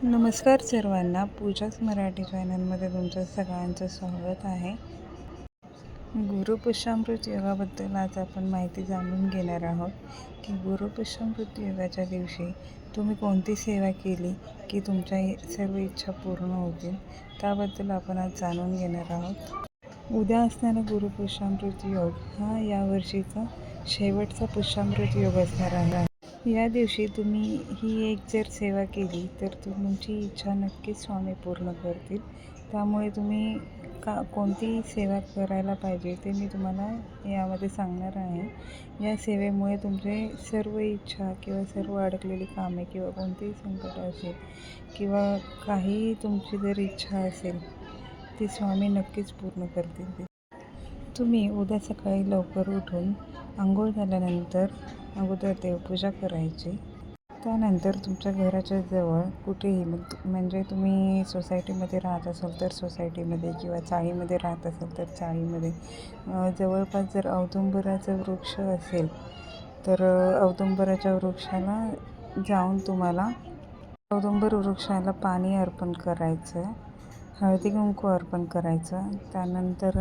नमस्कार सर्वांना, पूजाच मराठी चॅनलमध्ये तुमचं सगळ्यांचं स्वागत आहे. गुरुपुष्यामृत योगाबद्दल आज आपण माहिती जाणून घेणार आहोत की गुरुपुष्यामृत योगाच्या दिवशी तुम्ही कोणती सेवा केली की तुमच्या सर्व इच्छा पूर्ण होतील, त्याबद्दल आपण आज जाणून घेणार आहोत. उद्या असणारा गुरुपुष्यामृत योग हा यावर्षीचा शेवटचा पुष्यामृत योग असणार आहे. या दिवशी तुम्ही ही एक जर सेवा केली तर तुमची इच्छा नक्कीच स्वामी पूर्ण करतील. त्यामुळे तुम्ही कोणती सेवा करायला पाहिजे ते मी तुम्हाला यामध्ये सांगणार आहे. या सेवेमुळे तुमचे सर्व इच्छा किंवा सर्व अडकलेली कामे किंवा कोणतेही संकट असेल किंवा काही तुमची जर इच्छा असेल ती स्वामी नक्कीच पूर्ण करतील. तुम्ही उद्या सकाळी लवकर उठून अंघोळ झाल्यानंतर अगोदर देवपूजा करायची. त्यानंतर तुमच्या घराच्या जवळ कुठेही म्हणजे तुम्ही सोसायटीमध्ये राहत असाल तर सोसायटीमध्ये किंवा चाळीमध्ये राहत असाल तर चाळीमध्ये जवळपास जर औदुंबराचा वृक्ष असेल तर औदुंबराच्या वृक्षाला जाऊन तुम्हाला औदुंबर वृक्षाला पाणी अर्पण करायचं, हळदी कुंकू अर्पण करायचं, त्यानंतर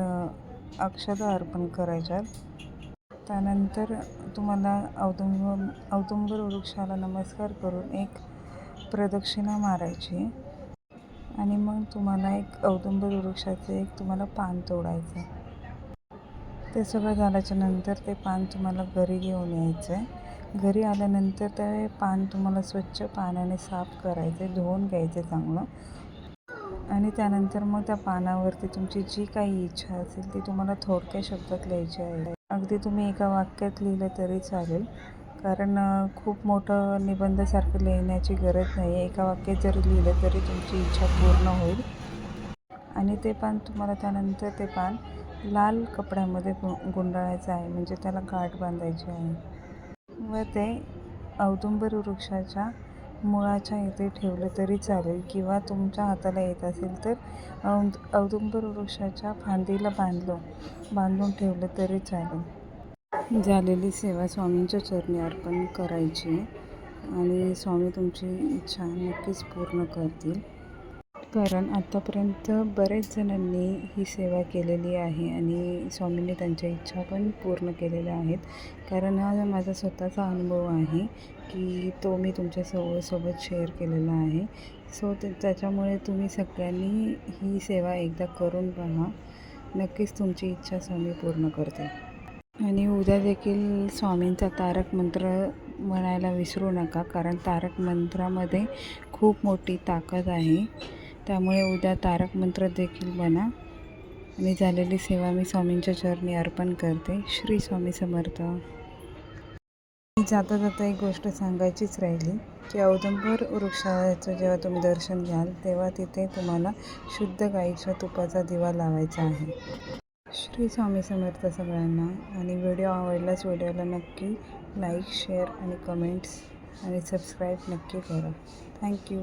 अक्षता अर्पण करायच्यात. त्यानंतर तुम्हाला औदुंबर वृक्षाला नमस्कार करून एक प्रदक्षिणा मारायची आणि मग तुम्हाला एक औदुंबर वृक्षाचं एक तुम्हाला पान तोडायचं. ते सगळं झाल्याच्या नंतर ते पान तुम्हाला घरी घेऊन यायचं आहे. घरी आल्यानंतर ते पान तुम्हाला स्वच्छ पाण्याने साफ करायचे, धुवून घ्यायचे चांगलं. आणि त्यानंतर मग त्या पानावरती तुमची जी काही इच्छा असेल ती तुम्हाला थोडक्या शब्दात लिहायची आहे. अगदी तुम्ही एका वाक्यात लिहिलं तरी चालेल, कारण खूप मोठं निबंधासारखं लिहिण्याची गरज नाही आहे. एका वाक्यात जरी लिहिलं तरी तुमची इच्छा पूर्ण होईल. आणि ते पान तुम्हाला त्यानंतर ते पान लाल कपड्यामध्ये गुंडाळायचं आहे, म्हणजे त्याला गाठ बांधायची आहे व ते औदुंबर वृक्षाच्या मुळाच्या इथे ठेवलं तरी चालेल किंवा तुमच्या हाताला येत असेल तर औदुंबर वृक्षाच्या फांदीला बांधून ठेवलं तरी चालेल. झालेली सेवा स्वामींच्या चरणी अर्पण करायची आणि स्वामी तुमची इच्छा नक्कीच पूर्ण करतील. कारण आत्तापर्यंत बरेच जणांनी ही सेवा केलेली आहे आणि स्वामींनी त्यांच्या इच्छा पण पूर्ण केलेल्या आहेत. कारण हा माझा स्वतःचा अनुभव आहे की तो मी तुमच्या सोबत शेअर केलेला आहे. सो त्याच्यामुळे तुम्ही सगळ्यांनी ही सेवा एकदा करून पहा, नक्कीच तुमची इच्छा स्वामी पूर्ण करते. आणि उद्या देखील स्वामींचा तारक मंत्र म्हणायला विसरू नका, कारण तारक मंत्रामध्ये खूप मोठी ताकद आहे. त्यामुळे उद्या तारक मंत्र देखील म्हणा. आणि झालेली सेवा मी स्वामींच्या चरणी अर्पण करते. श्री स्वामी समर्थ. जाता जाता एक गोष्ट सांगायचीच राहिली की औदुंबर वृक्षाचं जेव्हा तुम्ही दर्शन घ्याल तेव्हा तिथे तुम्हाला शुद्ध गाईच्या तुपाचा दिवा लावायचा आहे. श्री स्वामी समर्थ सगळ्यांना. आणि व्हिडिओ आवडल्यास व्हिडिओला नक्की लाईक, शेअर आणि कमेंट्स आणि सबस्क्राईब नक्की करा. थँक्यू.